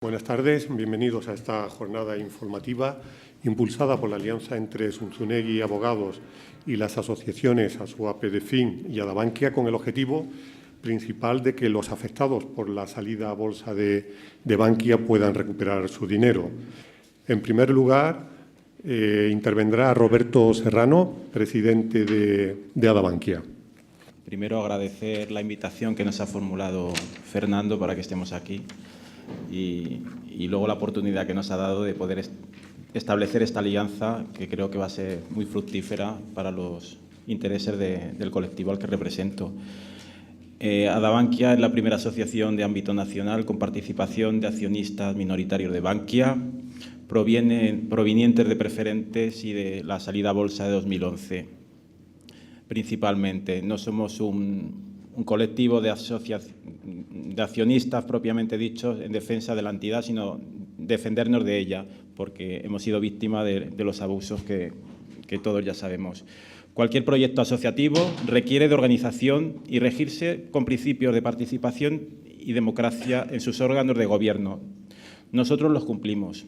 Buenas tardes, bienvenidos a esta jornada informativa impulsada por la alianza entre Zunzunegui Abogados y las asociaciones ASUAP de FIN y Adabankia, con el objetivo principal de que los afectados por la salida a bolsa de Bankia puedan recuperar su dinero. En primer lugar, intervendrá Roberto Serrano, presidente de Adabankia. Primero, agradecer la invitación que nos ha formulado Fernando para que estemos aquí y luego la oportunidad que nos ha dado de poder establecer esta alianza, que creo que va a ser muy fructífera para los intereses del colectivo al que represento. Adabankia es la primera asociación de ámbito nacional con participación de accionistas minoritarios de Bankia, provenientes de preferentes y de la salida a bolsa de 2011. Principalmente, no somos un colectivo de accionistas propiamente dichos en defensa de la entidad, sino defendernos de ella, porque hemos sido víctimas de los abusos que todos ya sabemos. Cualquier proyecto asociativo requiere de organización y regirse con principios de participación y democracia en sus órganos de gobierno. Nosotros los cumplimos.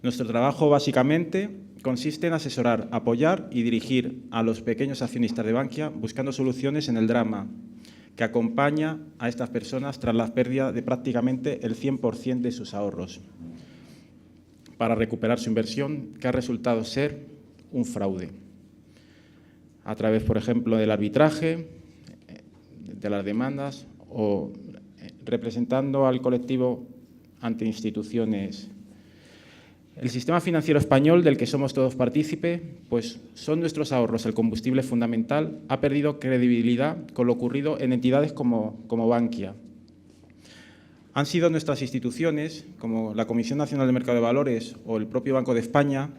Nuestro trabajo, básicamente, consiste en asesorar, apoyar y dirigir a los pequeños accionistas de Bankia buscando soluciones en el drama que acompaña a estas personas tras la pérdida de prácticamente el 100% de sus ahorros para recuperar su inversión, que ha resultado ser un fraude. A través, por ejemplo, del arbitraje, de las demandas o representando al colectivo ante instituciones. El sistema financiero español, del que somos todos partícipes, pues son nuestros ahorros el combustible fundamental, ha perdido credibilidad con lo ocurrido en entidades como Bankia. Han sido nuestras instituciones, como la Comisión Nacional del Mercado de Valores o el propio Banco de España,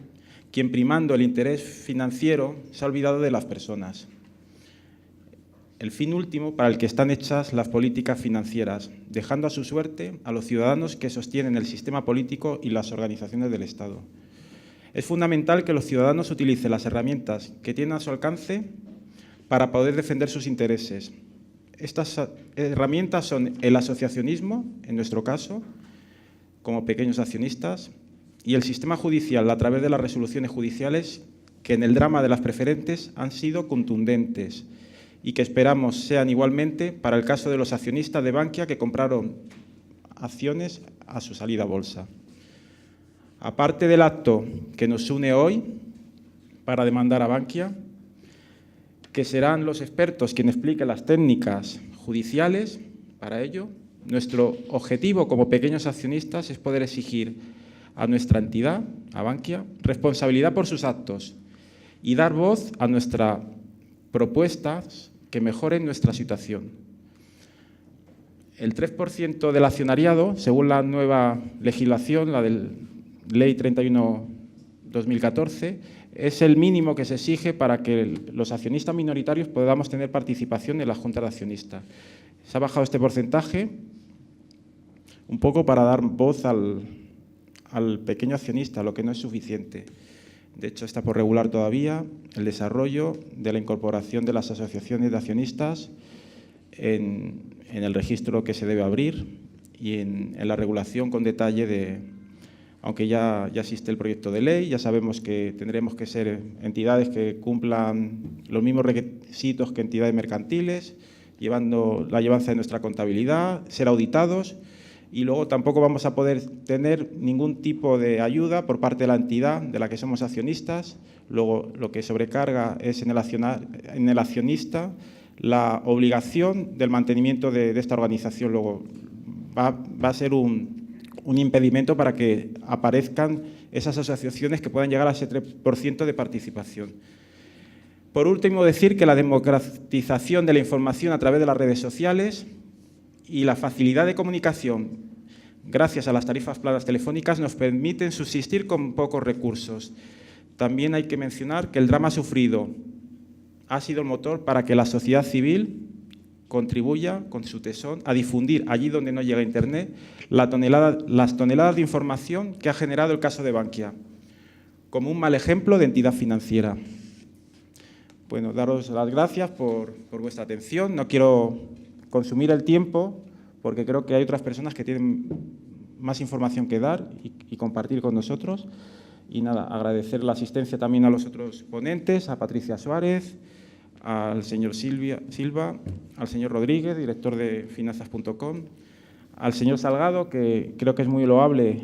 quien, primando el interés financiero, se ha olvidado de las personas. El fin último para el que están hechas las políticas financieras, dejando a su suerte a los ciudadanos que sostienen el sistema político y las organizaciones del Estado. Es fundamental que los ciudadanos utilicen las herramientas que tienen a su alcance para poder defender sus intereses. Estas herramientas son el asociacionismo, en nuestro caso, como pequeños accionistas, y el sistema judicial a través de las resoluciones judiciales que en el drama de las preferentes han sido contundentes y que esperamos sean igualmente para el caso de los accionistas de Bankia que compraron acciones a su salida a bolsa. Aparte del acto que nos une hoy para demandar a Bankia, que serán los expertos quienes expliquen las técnicas judiciales, para ello, nuestro objetivo como pequeños accionistas es poder exigir a nuestra entidad, a Bankia, responsabilidad por sus actos y dar voz a nuestras propuestas que mejoren nuestra situación. El 3% del accionariado, según la nueva legislación, la de Ley 31/2014, es el mínimo que se exige para que los accionistas minoritarios podamos tener participación en la Junta de Accionistas. Se ha bajado este porcentaje un poco para dar voz al pequeño accionista, lo que no es suficiente. De hecho, está por regular todavía el desarrollo de la incorporación de las asociaciones de accionistas en el registro que se debe abrir y en la regulación con detalle aunque ya existe el proyecto de ley, ya sabemos que tendremos que ser entidades que cumplan los mismos requisitos que entidades mercantiles, llevando la llevanza de nuestra contabilidad, ser auditados. Y luego tampoco vamos a poder tener ningún tipo de ayuda por parte de la entidad de la que somos accionistas. Luego, lo que sobrecarga es en el accionista la obligación del mantenimiento de esta organización. Luego, va a ser un impedimento para que aparezcan esas asociaciones que puedan llegar a ese 3% de participación. Por último, decir que la democratización de la información a través de las redes sociales y la facilidad de comunicación, gracias a las tarifas planas telefónicas, nos permiten subsistir con pocos recursos. También hay que mencionar que el drama sufrido ha sido el motor para que la sociedad civil contribuya con su tesón a difundir allí donde no llega Internet las toneladas de información que ha generado el caso de Bankia, como un mal ejemplo de entidad financiera. Bueno, daros las gracias por vuestra atención. No quiero consumir el tiempo porque creo que hay otras personas que tienen más información que dar y compartir con nosotros. Y nada, agradecer la asistencia también a los otros ponentes, a Patricia Suárez, al señor Silva, al señor Rodríguez, director de finanzas.com, al señor Salgado, que creo que es muy loable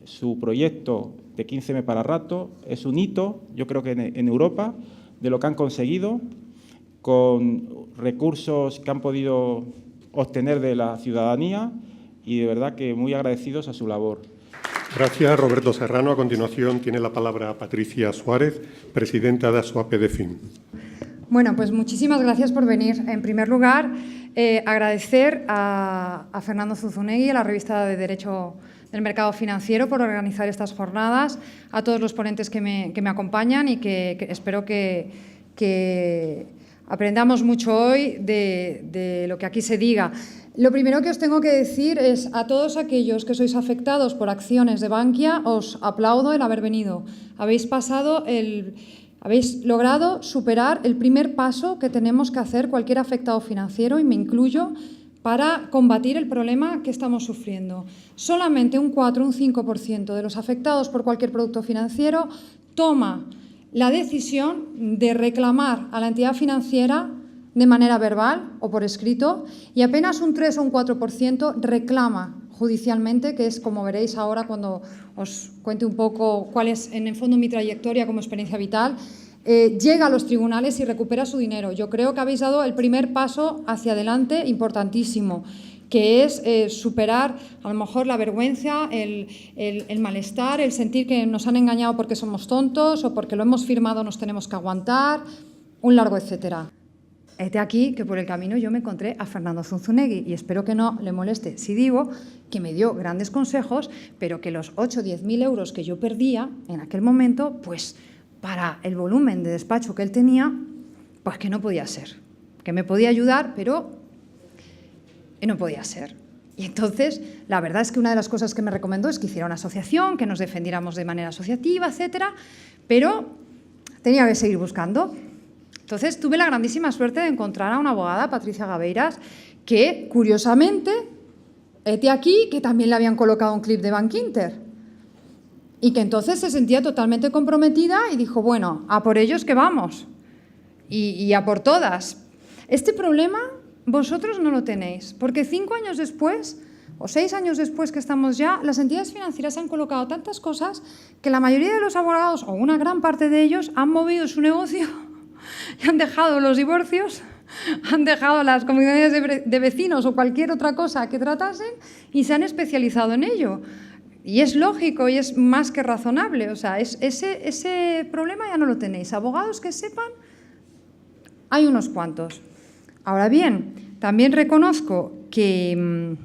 su proyecto de 15M para rato. Es un hito, yo creo que en Europa, de lo que han conseguido con recursos que han podido obtener de la ciudadanía y de verdad que muy agradecidos a su labor. Gracias, Roberto Serrano. A continuación tiene la palabra Patricia Suárez, presidenta de ASOAPedefin. Bueno, pues muchísimas gracias por venir. En primer lugar, agradecer a Fernando Zunzunegui, a la revista de Derecho del Mercado Financiero, por organizar estas jornadas, a todos los ponentes que me acompañan y que espero que aprendamos mucho hoy de lo que aquí se diga. Lo primero que os tengo que decir es a todos aquellos que sois afectados por acciones de Bankia, os aplaudo el haber venido. Habéis logrado superar el primer paso que tenemos que hacer cualquier afectado financiero, y me incluyo, para combatir el problema que estamos sufriendo. Solamente un 4 o un 5% de los afectados por cualquier producto financiero toma la decisión de reclamar a la entidad financiera de manera verbal o por escrito, y apenas un 3 o un 4% reclama judicialmente, que es como veréis ahora cuando os cuente un poco cuál es en el fondo mi trayectoria como experiencia vital. Llega a los tribunales y recupera su dinero. Yo creo que habéis dado el primer paso hacia adelante importantísimo, que es superar a lo mejor la vergüenza, el malestar, el sentir que nos han engañado porque somos tontos o porque lo hemos firmado nos tenemos que aguantar, un largo etcétera. Hete aquí que por el camino yo me encontré a Fernando Zunzunegui y espero que no le moleste si digo que me dio grandes consejos, pero que los 8 o 10.000 euros que yo perdía en aquel momento, pues para el volumen de despacho que él tenía, pues que no podía ser. Que me podía ayudar, pero no podía ser. Y entonces, la verdad es que una de las cosas que me recomendó es que hiciera una asociación, que nos defendiéramos de manera asociativa, etcétera, pero tenía que seguir buscando. Entonces, tuve la grandísima suerte de encontrar a una abogada, Patricia Gabeiras, que, curiosamente, hete aquí, que también le habían colocado un clip de Bankinter. Y que entonces se sentía totalmente comprometida y dijo, bueno, a por ellos que vamos. Y a por todas. Este problema vosotros no lo tenéis, porque 5 años después, o 6 años después que estamos ya, las entidades financieras han colocado tantas cosas que la mayoría de los abogados, o una gran parte de ellos, han movido su negocio y han dejado los divorcios, han dejado las comunidades de vecinos o cualquier otra cosa que tratasen y se han especializado en ello. Y es lógico y es más que razonable. O sea, ese problema ya no lo tenéis. Abogados que sepan, hay unos cuantos. Ahora bien, también reconozco que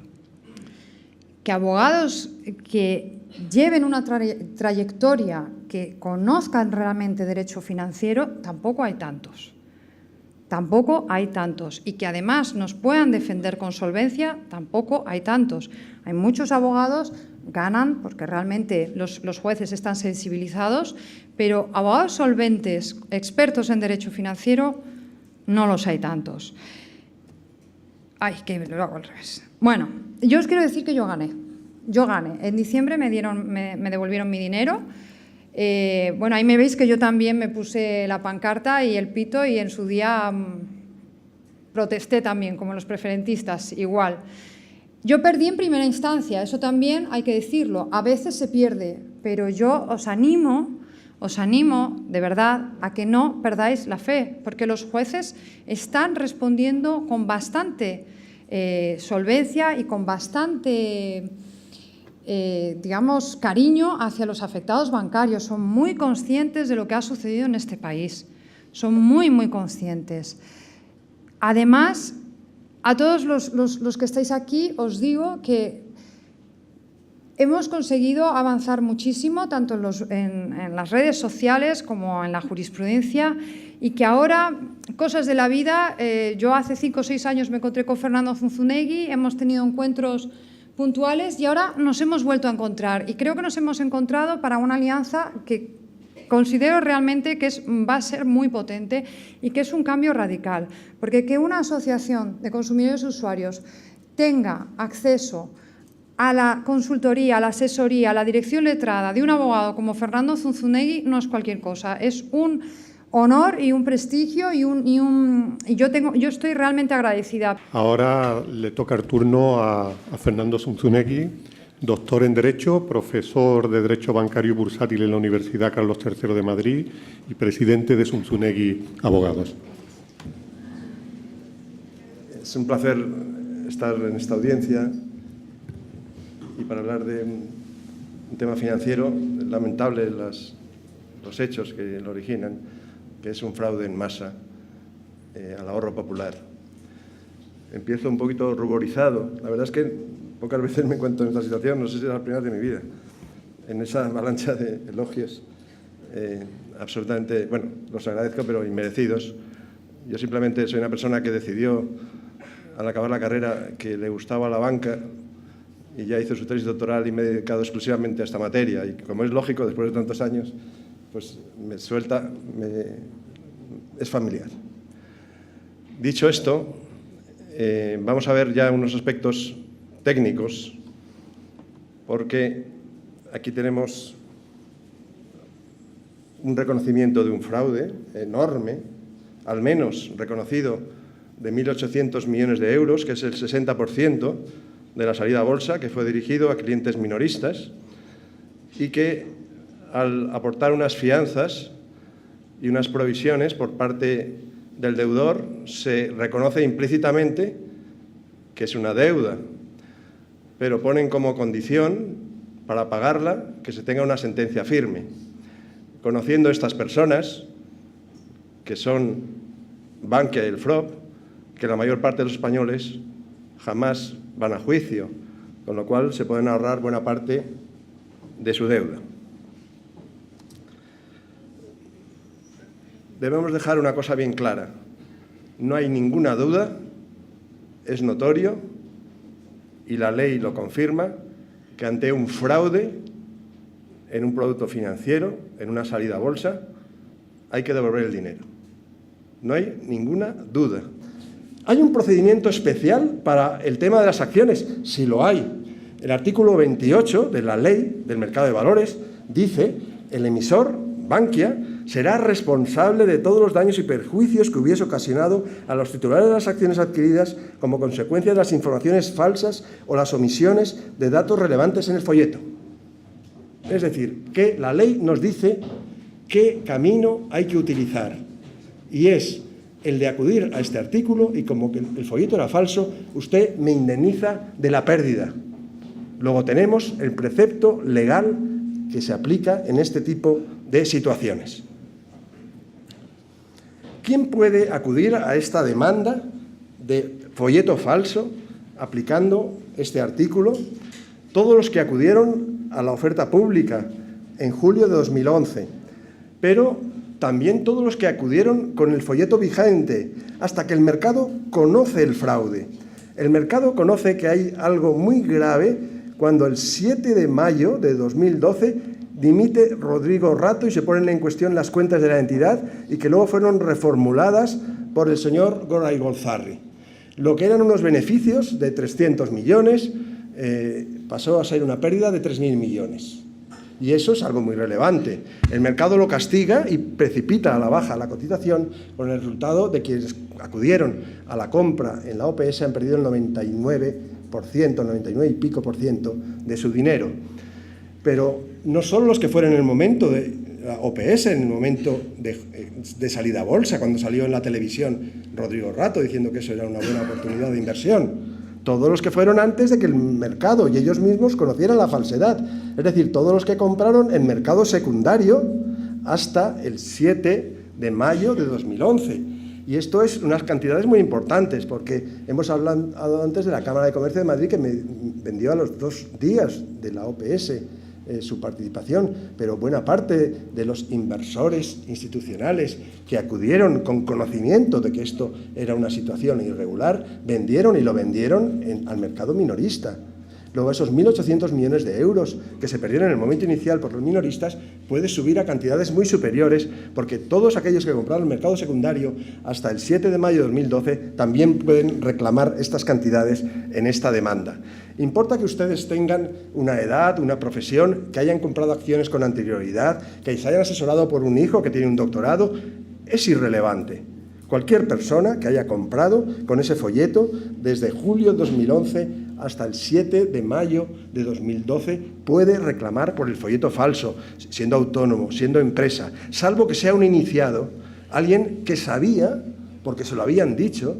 abogados que lleven una trayectoria, que conozcan realmente derecho financiero, tampoco hay tantos. Tampoco hay tantos. Y que además nos puedan defender con solvencia, tampoco hay tantos. Hay muchos abogados, ganan porque realmente los jueces están sensibilizados, pero abogados solventes, expertos en derecho financiero, no los hay tantos. Ay, que lo hago al revés. Bueno, yo os quiero decir que yo gané. Yo gané. En diciembre me devolvieron mi dinero. Bueno, ahí me veis que yo también me puse la pancarta y el pito y en su día protesté también, como los preferentistas, igual. Yo perdí en primera instancia, eso también hay que decirlo. A veces se pierde, pero yo os animo de verdad a que no perdáis la fe, porque los jueces están respondiendo con bastante solvencia y con bastante, digamos, cariño hacia los afectados bancarios. Son muy conscientes de lo que ha sucedido en este país. Son muy, muy conscientes. Además, a todos los que estáis aquí os digo que hemos conseguido avanzar muchísimo, tanto en las redes sociales como en la jurisprudencia, y que ahora, cosas de la vida, yo hace 5 o 6 años me encontré con Fernando Zunzunegui, hemos tenido encuentros puntuales y ahora nos hemos vuelto a encontrar. Y creo que nos hemos encontrado para una alianza que considero realmente que va a ser muy potente y que es un cambio radical. Porque que una asociación de consumidores y usuarios tenga acceso a la consultoría, a la asesoría, a la dirección letrada de un abogado como Fernando Zunzunegui no es cualquier cosa, es un honor y un prestigio y yo estoy realmente agradecida. Ahora le toca el turno a Fernando Zunzunegui, doctor en Derecho, profesor de Derecho Bancario y Bursátil en la Universidad Carlos III de Madrid y presidente de Zunzunegui Abogados. Es un placer estar en esta audiencia y para hablar de un tema financiero, lamentable los hechos que lo originan, que es un fraude en masa al ahorro popular. Empiezo un poquito ruborizado. La verdad es que pocas veces me encuentro en esta situación, no sé si es la primera de mi vida, en esa avalancha de elogios absolutamente, bueno, los agradezco, pero inmerecidos. Yo simplemente soy una persona que decidió, al acabar la carrera, que le gustaba la banca y ya hizo su tesis doctoral y me he dedicado exclusivamente a esta materia. Y como es lógico, después de tantos años, pues es familiar. Dicho esto, vamos a ver ya unos aspectos técnicos, porque aquí tenemos un reconocimiento de un fraude enorme, al menos reconocido, de 1.800 millones de euros, que es el 60% de la salida a bolsa, que fue dirigido a clientes minoristas y que, al aportar unas fianzas y unas provisiones por parte del deudor, se reconoce implícitamente que es una deuda, pero ponen como condición para pagarla que se tenga una sentencia firme. Conociendo estas personas, que son Bankia y el FROB, que la mayor parte de los españoles jamás van a juicio, con lo cual se pueden ahorrar buena parte de su deuda. Debemos dejar una cosa bien clara. No hay ninguna duda, es notorio, y la ley lo confirma, que ante un fraude en un producto financiero, en una salida a bolsa, hay que devolver el dinero. No hay ninguna duda. ¿Hay un procedimiento especial para el tema de las acciones? Sí lo hay. El artículo 28 de la Ley del Mercado de Valores dice: el emisor, Bankia, será responsable de todos los daños y perjuicios que hubiese ocasionado a los titulares de las acciones adquiridas como consecuencia de las informaciones falsas o las omisiones de datos relevantes en el folleto. Es decir, que la ley nos dice qué camino hay que utilizar, y es el de acudir a este artículo y, como que el folleto era falso, usted me indemniza de la pérdida. Luego tenemos el precepto legal que se aplica en este tipo de situaciones. ¿Quién puede acudir a esta demanda de folleto falso aplicando este artículo? Todos los que acudieron a la oferta pública en julio de 2011, pero también todos los que acudieron con el folleto vigente, hasta que el mercado conoce el fraude. El mercado conoce que hay algo muy grave cuando el 7 de mayo de 2012 dimite Rodrigo Rato y se ponen en cuestión las cuentas de la entidad y que luego fueron reformuladas por el señor Goray-Golzarri. Lo que eran unos beneficios de 300 millones pasó a ser una pérdida de 3.000 millones. Y eso es algo muy relevante. El mercado lo castiga y precipita a la baja la cotización, con el resultado de quienes acudieron a la compra en la OPS han perdido el 99%, 99 y pico por ciento de su dinero. Pero no solo los que fueron en el momento de la OPS, en el momento de salida a bolsa, cuando salió en la televisión Rodrigo Rato diciendo que eso era una buena oportunidad de inversión. Todos los que fueron antes de que el mercado y ellos mismos conocieran la falsedad. Es decir, todos los que compraron en mercado secundario hasta el 7 de mayo de 2011. Y esto es unas cantidades muy importantes, porque hemos hablado antes de la Cámara de Comercio de Madrid, que me vendió a los 2 días de la OPS su participación, pero buena parte de los inversores institucionales que acudieron con conocimiento de que esto era una situación irregular, vendieron y lo vendieron al mercado minorista. Luego esos 1.800 millones de euros que se perdieron en el momento inicial por los minoristas puede subir a cantidades muy superiores, porque todos aquellos que compraron el mercado secundario hasta el 7 de mayo de 2012 también pueden reclamar estas cantidades en esta demanda. Importa que ustedes tengan una edad, una profesión, que hayan comprado acciones con anterioridad, que se hayan asesorado por un hijo que tiene un doctorado, es irrelevante. Cualquier persona que haya comprado con ese folleto desde julio de 2011 hasta el 7 de mayo de 2012 puede reclamar por el folleto falso, siendo autónomo, siendo empresa, salvo que sea un iniciado, alguien que sabía, porque se lo habían dicho,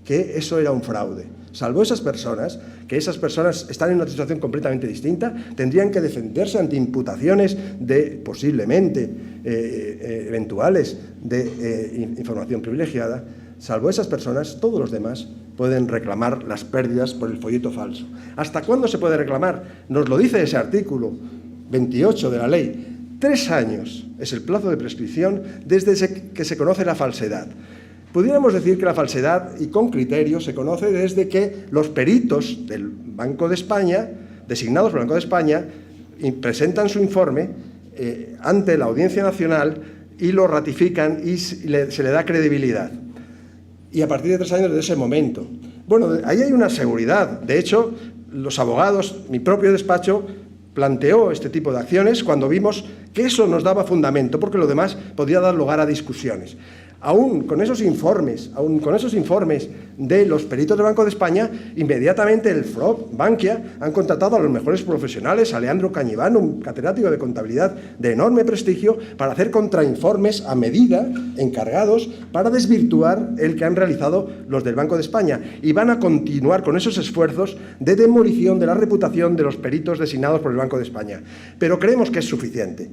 que eso era un fraude. Salvo esas personas, que esas personas están en una situación completamente distinta, tendrían que defenderse ante imputaciones de, posiblemente, eventuales de información privilegiada. Salvo esas personas, todos los demás pueden reclamar las pérdidas por el folleto falso. ¿Hasta cuándo se puede reclamar? Nos lo dice ese artículo 28 de la ley. 3 años es el plazo de prescripción desde que se conoce la falsedad. Pudiéramos decir que la falsedad, y con criterio, se conoce desde que los peritos del Banco de España, designados por el Banco de España, presentan su informe ante la Audiencia Nacional y lo ratifican y se le da credibilidad. Y a partir de 3 años desde ese momento. Bueno, ahí hay una seguridad. De hecho, los abogados, mi propio despacho, planteó este tipo de acciones cuando vimos que eso nos daba fundamento, porque lo demás podía dar lugar a discusiones. Aún con esos informes de los peritos del Banco de España, inmediatamente el FROB, Bankia, han contratado a los mejores profesionales, a Leandro Cañivano, un catedrático de contabilidad de enorme prestigio, para hacer contrainformes a medida, encargados, para desvirtuar el que han realizado los del Banco de España. Y van a continuar con esos esfuerzos de demolición de la reputación de los peritos designados por el Banco de España. Pero creemos que es suficiente.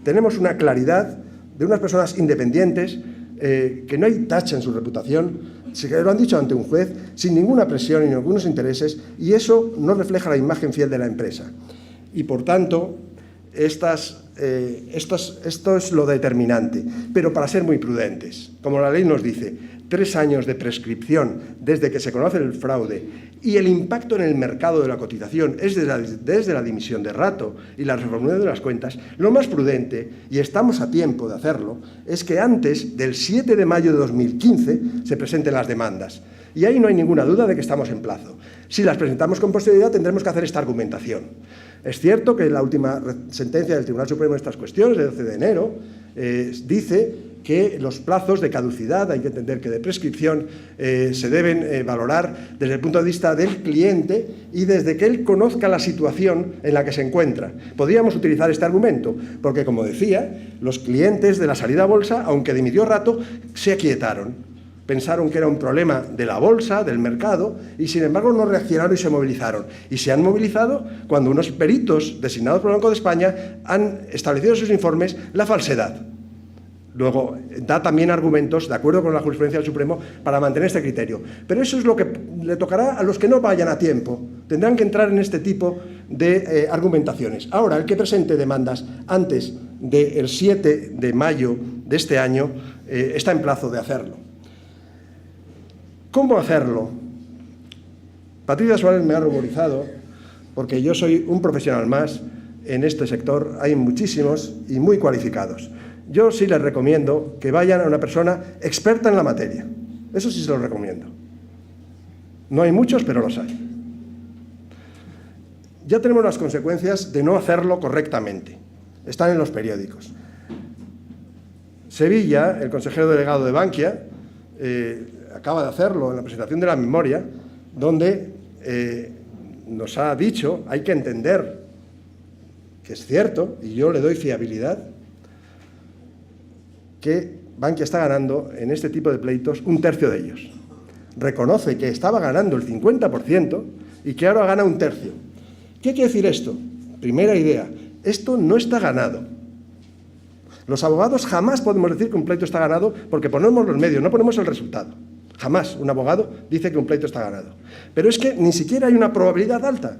Tenemos una claridad de unas personas independientes, que no hay tacha en su reputación, se lo han dicho ante un juez, sin ninguna presión y ningunos intereses, y eso no refleja la imagen fiel de la empresa. Y, por tanto, esto es lo determinante, pero para ser muy prudentes. Como la ley nos dice, 3 años de prescripción desde que se conoce el fraude y el impacto en el mercado de la cotización es desde la dimisión de Rato y la reformulación de las cuentas, lo más prudente, y estamos a tiempo de hacerlo, es que antes del 7 de mayo de 2015 se presenten las demandas. Y ahí no hay ninguna duda de que estamos en plazo. Si las presentamos con posterioridad, tendremos que hacer esta argumentación. Es cierto que la última sentencia del Tribunal Supremo en estas cuestiones, de 12 de enero, dice que los plazos de caducidad, hay que entender que de prescripción, se deben valorar desde el punto de vista del cliente y desde que él conozca la situación en la que se encuentra. Podríamos utilizar este argumento, porque, como decía, los clientes de la salida a bolsa, aunque dimitió Rato, se aquietaron. Pensaron que era un problema de la bolsa, del mercado, y sin embargo no reaccionaron y se movilizaron. Y se han movilizado cuando unos peritos designados por el Banco de España han establecido en sus informes la falsedad. Luego, da también argumentos, de acuerdo con la jurisprudencia del Supremo, para mantener este criterio. Pero eso es lo que le tocará a los que no vayan a tiempo. Tendrán que entrar en este tipo de argumentaciones. Ahora, el que presente demandas antes del 7 de mayo de este año está en plazo de hacerlo. ¿Cómo hacerlo? Patricia Suárez me ha ruborizado, porque yo soy un profesional más en este sector. Hay muchísimos y muy cualificados. Yo sí les recomiendo que vayan a una persona experta en la materia. Eso sí se lo recomiendo. No hay muchos, pero los hay. Ya tenemos las consecuencias de no hacerlo correctamente. Están en los periódicos. Sevilla, el consejero delegado de Bankia, acaba de hacerlo en la presentación de la memoria, donde nos ha dicho, hay que entender que es cierto, y yo le doy fiabilidad, que Bankia está ganando en este tipo de pleitos 1/3 de ellos. Reconoce que estaba ganando el 50% y que ahora gana 1/3. ¿Qué quiere decir esto? Primera idea, esto no está ganado. Los abogados jamás podemos decir que un pleito está ganado porque ponemos los medios, no ponemos el resultado. Jamás un abogado dice que un pleito está ganado. Pero es que ni siquiera hay una probabilidad alta.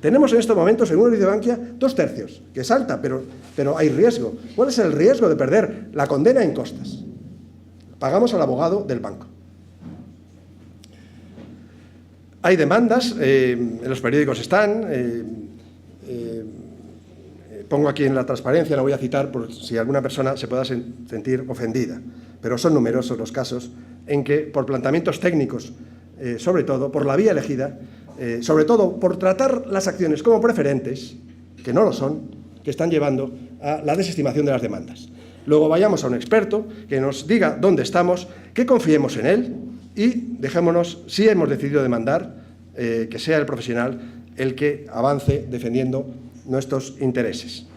Tenemos en estos momentos, según el dice Bankia, 2/3, que es alta, pero hay riesgo. ¿Cuál es el riesgo de perder la condena en costas? Pagamos al abogado del banco. Hay demandas, en los periódicos están, pongo aquí en la transparencia, no voy a citar por si alguna persona se pueda sentir ofendida, pero son numerosos los casos en que por planteamientos técnicos, sobre todo por la vía elegida, sobre todo por tratar las acciones como preferentes, que no lo son, que están llevando a la desestimación de las demandas. Luego vayamos a un experto que nos diga dónde estamos, que confiemos en él y dejémonos, si hemos decidido demandar, que sea el profesional el que avance defendiendo nuestros intereses.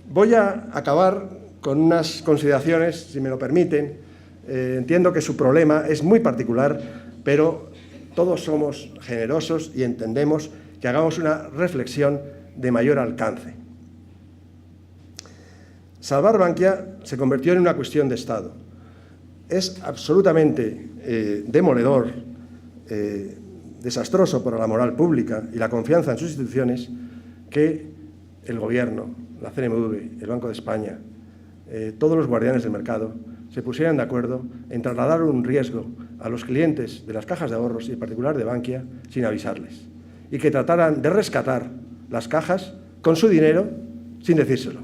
Voy a acabar con unas consideraciones, si me lo permiten. Entiendo que su problema es muy particular, pero todos somos generosos y entendemos que hagamos una reflexión de mayor alcance. Salvar Bankia se convirtió en una cuestión de Estado. Es absolutamente demoledor, desastroso para la moral pública y la confianza en sus instituciones que el Gobierno, la CNMV, el Banco de España, todos los guardianes del mercado se pusieran de acuerdo en trasladar un riesgo a los clientes de las cajas de ahorros y en particular de Bankia sin avisarles y que trataran de rescatar las cajas con su dinero sin decírselo.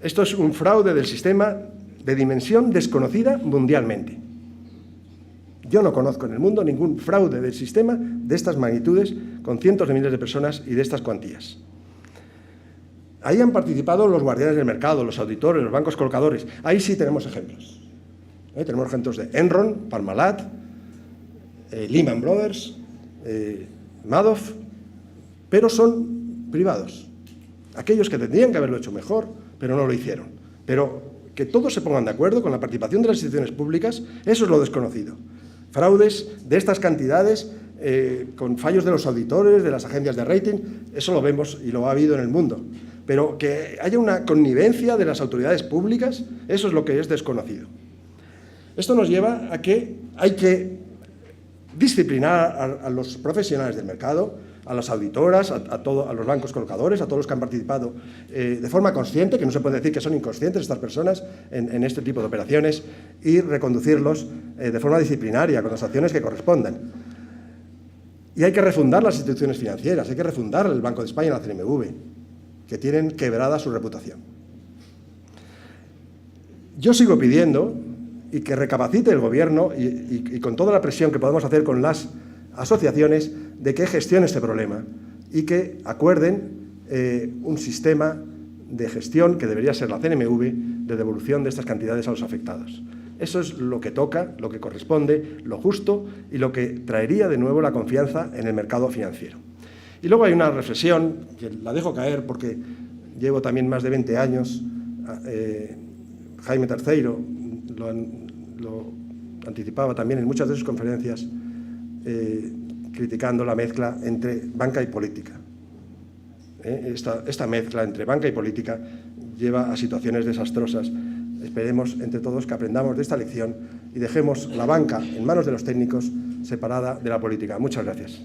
Esto es un fraude del sistema de dimensión desconocida mundialmente. Yo no conozco en el mundo ningún fraude del sistema de estas magnitudes con cientos de miles de personas y de estas cuantías. Ahí han participado los guardianes del mercado, los auditores, los bancos colocadores. Ahí sí tenemos ejemplos. Tenemos ejemplos de Enron, Parmalat, Lehman Brothers, Madoff, pero son privados. Aquellos que tendrían que haberlo hecho mejor, pero no lo hicieron. Pero que todos se pongan de acuerdo con la participación de las instituciones públicas, eso es lo desconocido. Fraudes de estas cantidades, con fallos de los auditores, de las agencias de rating, eso lo vemos y lo ha habido en el mundo. Pero que haya una connivencia de las autoridades públicas, eso es lo que es desconocido. Esto nos lleva a que hay que disciplinar a los profesionales del mercado, a las auditoras, a los bancos colocadores, a todos los que han participado de forma consciente, que no se puede decir que son inconscientes estas personas en este tipo de operaciones, y reconducirlos de forma disciplinaria, con las acciones que correspondan. Y hay que refundar las instituciones financieras, hay que refundar el Banco de España y la CNMV, que tienen quebrada su reputación. Yo sigo pidiendo y que recapacite el Gobierno y con toda la presión que podemos hacer con las asociaciones de que gestione este problema y que acuerden un sistema de gestión que debería ser la CNMV de devolución de estas cantidades a los afectados. Eso es lo que toca, lo que corresponde, lo justo y lo que traería de nuevo la confianza en el mercado financiero. Y luego hay una reflexión, que la dejo caer porque llevo también más de 20 años, Jaime Terceiro lo anticipaba también en muchas de sus conferencias, criticando la mezcla entre banca y política. Esta mezcla entre banca y política lleva a situaciones desastrosas. Esperemos entre todos que aprendamos de esta lección y dejemos la banca en manos de los técnicos separada de la política. Muchas gracias.